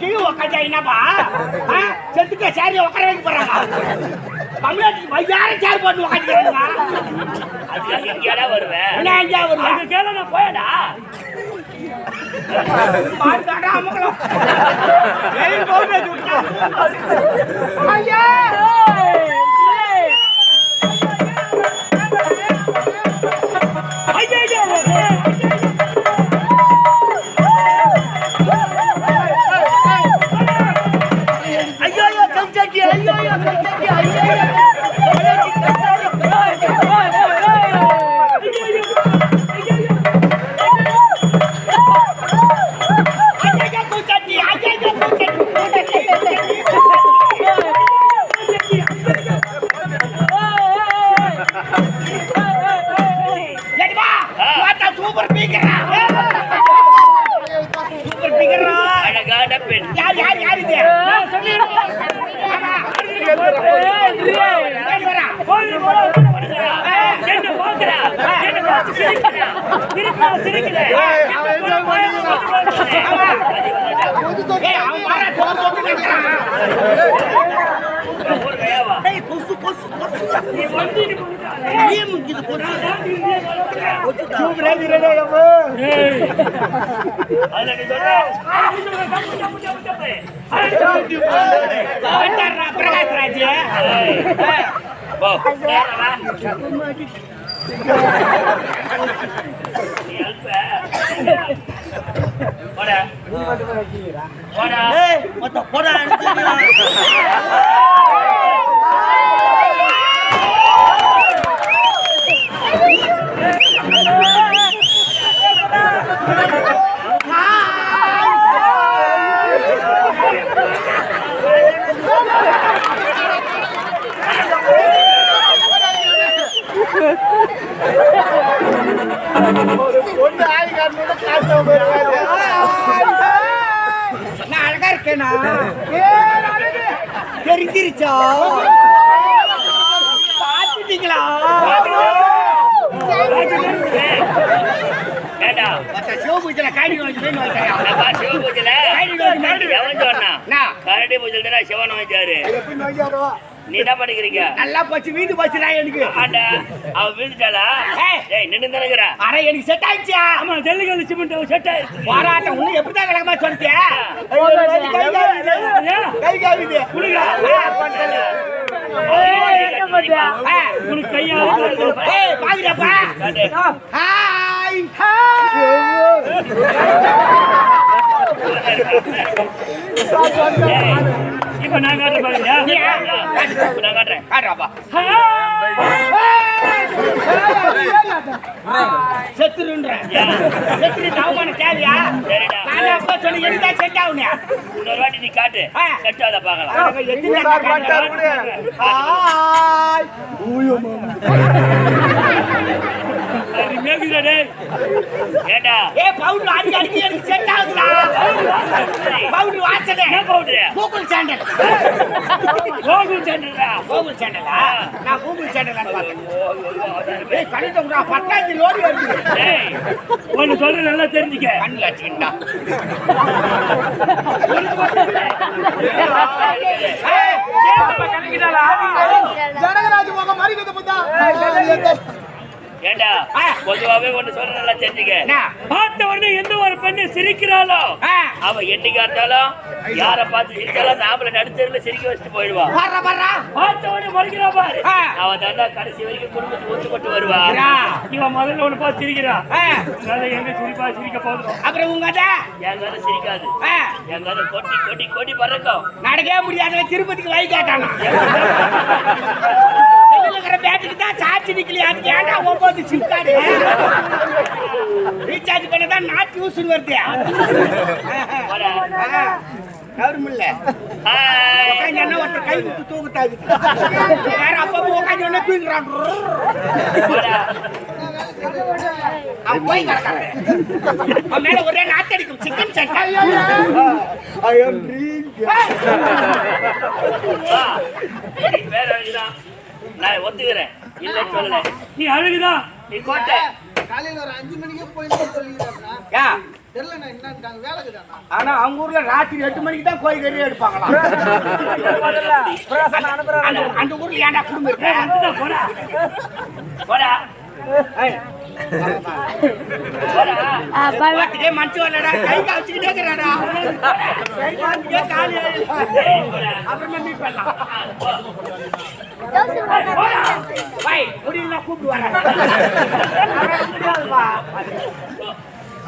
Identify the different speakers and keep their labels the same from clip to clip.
Speaker 1: கீழே உக்காந்தா என்னப்பா செத்துக்க சாரி உட்கார வைக்க போறாங்க தமிழ்நாட்டுக்கு யாரும் சேர் போட்டு உக்காந்துக்கிறாங்க
Speaker 2: அதுக்காக எங்கேடா வருவேன்
Speaker 1: என்ன எங்கேயா வருவேன்
Speaker 2: அது கேள நான் போயடா
Speaker 1: மாட்டாடா அமக்கலாம் ஏய் போவே சுட்டா ஐயா பிரகாஷ் ராஜ் நான் அழகா இருக்கேனா தெரிஞ்சிருச்சா பாத்துட்டீங்களா சிவபூஜையில காடி
Speaker 2: சிவன் வச்சாரு நீ என்ன பண்ணிக்கிறீங்க
Speaker 1: நல்லா போச்சு வீடு போச்சுடா எனக்கு
Speaker 2: அவ வீழ்ந்துட்டாளா நின்று தானே
Speaker 1: அரை எனக்கு செட் ஆயிடுச்சா
Speaker 2: ஆமா ஜல்லிக்கல்லு சிமெண்ட் செட் ஆயிடுச்சு
Speaker 1: போராட்டம் உன்னை எப்படிதான் கிழக்கமா சொல்லிட்டியா கை காவிது
Speaker 2: உனக்கு கையா
Speaker 1: பாக்குறப்பா ஹாய்
Speaker 2: இப்ப நான் காட்டுறேன் பாருங்க நான் காட்டுறேன்
Speaker 1: காட்டுறாப்பா செத்துருன்றேன் அவமான தேவையா நான் அப்பா சொல்லி எதுதான் செட் ஆகுனியா
Speaker 2: இன்னொரு வாட்டி நீ காட்டு செட் ஆகுதா பாக்கலாம் ஏண்டா
Speaker 1: ஏ பவுடர் அடிக்கடி எனக்கு செட் ஆகுதுடா பவுடர் வாசனே
Speaker 2: பவுடர்
Speaker 1: கூகுள் சாண்டல் கூகுள் சாண்டலா நான் கூகுள் சாண்டல் பார்த்தேன் ஏய் கணிதம்டா 10 லோடி வருது
Speaker 2: ஏய் ஒன்னு சொல்ற நல்லா தெரிஞ்சுக்க
Speaker 1: கண்ணு அடிச்சிட்டா ஏய் ஏப்பா கணிதடா ஜனகராஜ் மக மரிகத பத்தா
Speaker 2: ஏண்டா பொதுவாவே ஒண்ணு சொல்ற நல்லா தெரிஞ்சுக்க பார்த்த உடனே எந்த ஒரு பெண்ணு சிரிக்கிறாளோ அவ என்னைக்கா இருந்தாலும் யார பார்த்து சிரிச்சாலும் நாமள நடுத்தருல சிரிக்க வச்சுட்டு போயிடுவா பார்த்த உடனே மறுக்கிறா பாரு அவ தாண்டா கடைசி வரைக்கும் குடும்பத்துக்கு ஒத்துப்பட்டு வருவா இவன் முதல்ல ஒண்ணு பார்த்து சிரிக்கிறா எங்க சிரிப்பா சிரிக்க போதும்
Speaker 1: அப்புறம் உங்க
Speaker 2: என் கதை சிரிக்காது என் கதை கொட்டி கொட்டி கொட்டி பறக்கும்
Speaker 1: நடக்கவே முடியாத திருப்பதிக்கு வை கேட்டானா பேட்டுக்கு தான் சார்ஜ் நிக்கலையா ஏன்டா ஒன்பது சிக்காடு ரீசார்ஜ் பண்ணதான் நாட் யூஸ் வருது கவர்மெண்ட்ல உட்காந்து ஒருத்தர் கை விட்டு தூக்குத்தாது வேற அப்பா உட்காந்து ஒண்ணு தூங்குறான் போய் மேல ஒரே நாத்தடிக்கும் சிக்கன் சட்டை
Speaker 2: வேற நான் ஒத்துக்கிறேன் இல்ல சொல்லல நீ அழுகுதா நீ கோட்டை
Speaker 3: காலையில ஒரு 5 மணிக்கு போய் சொல்லிடுறா
Speaker 1: ஆனா அவங்க ஊர்ல ராத்திரி 8 மணிக்கு தான் கோயில் கறி எடுப்பாங்களாம். அந்த ஊர்ல ஏன்டா குடும்பம் இருக்கு? போடா மனுச்சு வரலடா, கை காய்ச்சிக்கிட்டே இருக்கிறாடா. முடியல கூப்பிட்டு வரேன்.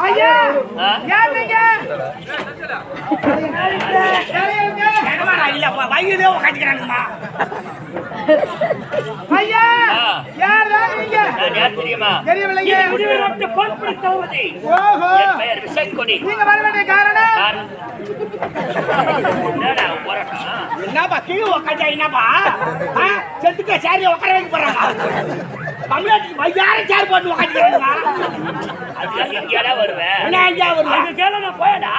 Speaker 1: ஐயா இல்லப்பா வயிறுதே உட்காந்துக்கிறாங்கம்மா. ஐயா யார் நீங்க?
Speaker 2: தெரியுமா?
Speaker 1: தெரியவில்லைங்க. நீங்க வர வேண்டிய காரணம் என்னப்பா? கீழே உட்காந்தா என்னப்பா? செத்துக்க சேரி உட்கார வைக்க போறாங்க. தமிழ்நாட்டுக்கு யாரும் சேர் போட்டு உட்காந்துக்கிறாங்க. போயடா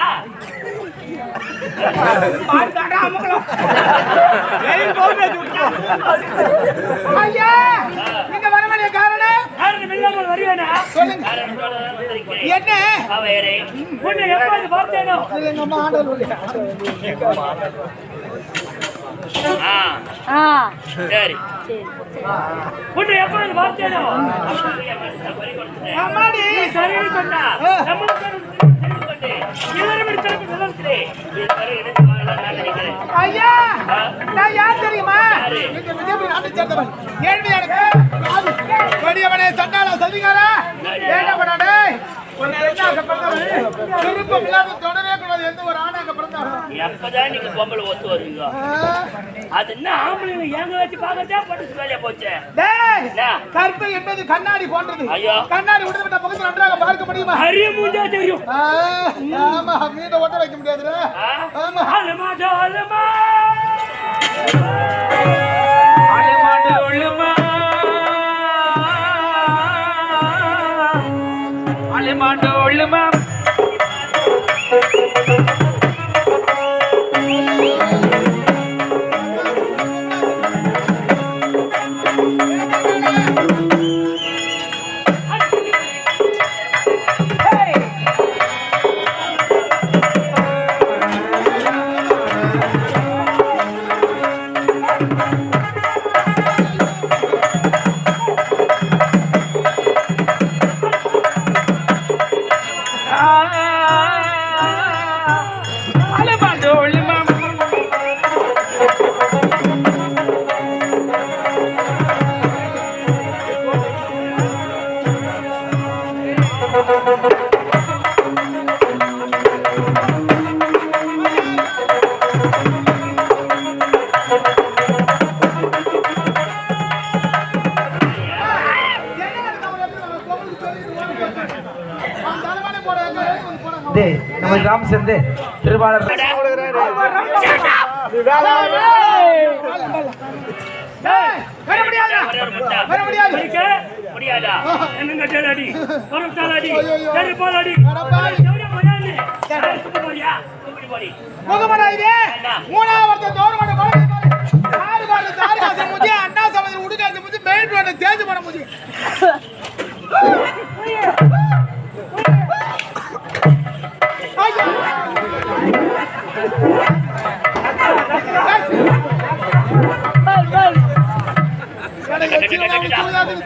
Speaker 1: ஐயா நீங்க வர வேண்டிய காரணம் என்ன? உன்னை எப்போது பார்த்தேனோ எங்க அம்மா ஆண்டவர்
Speaker 2: சரி உன்னை எப்போது பார்த்தேனோ
Speaker 1: அம்மாடி
Speaker 2: சரி சொன்னா
Speaker 1: ஐயா நான் யார் தெரியுமா? பெரியவனே சண்டாளா சதிகாரா என்ன பண்ணாடே?
Speaker 2: எப்பதான் நீங்க பொம்பளை ஒத்து வருவீங்க? அது என்ன ஆம்பளை எங்க வச்சு பாக்கறதா பட்டு வேலையா போச்சு.
Speaker 1: கற்பை என்பது கண்ணாடி போன்றது.
Speaker 2: ஐயோ
Speaker 1: கண்ணாடி உடுத்த பக்கத்துல நன்றாக பார்க்க முடியுமா?
Speaker 2: அரிய மூஞ்சா தெரியும்.
Speaker 1: ஆமா மீத ஒட்ட வைக்க முடியாதுடா. ஆமா
Speaker 2: அலமாடா அலமா
Speaker 1: அலமாடா அலமா அலமாடா அலமா
Speaker 3: நம்ம கிராமம் சேர்ந்து திருவாளர்
Speaker 1: அண்ணா சமதி உடுக்காந்து மெயின் தேர்ச்சி பண்ண முடியும்.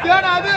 Speaker 1: தேடாது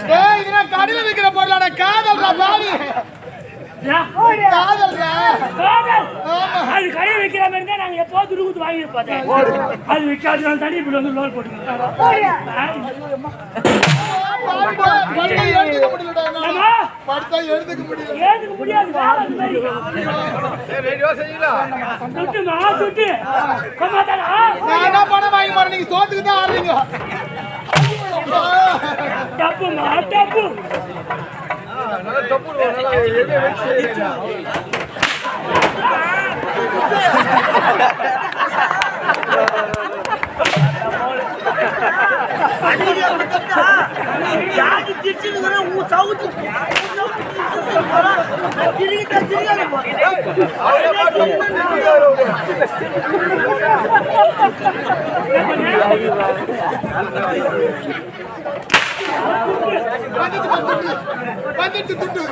Speaker 4: டேய் இதெல்லாம் கடையில விக்கிற பொருளாடா காதல்டா பாவி காதல்டா
Speaker 2: அது கடையை வைக்கிற மாதிரி தான் நாங்க எப்போ துருகுத்து வாங்கியிருப்போம் அது விற்காதனால தனி இப்படி வந்து லோன்
Speaker 4: எடுத்துக்க முடியாது நான் பணம் வாங்கி மாறேன் நீங்க சோத்துக்கு தான் ஆடுறீங்க வந்துட்டு துட்டு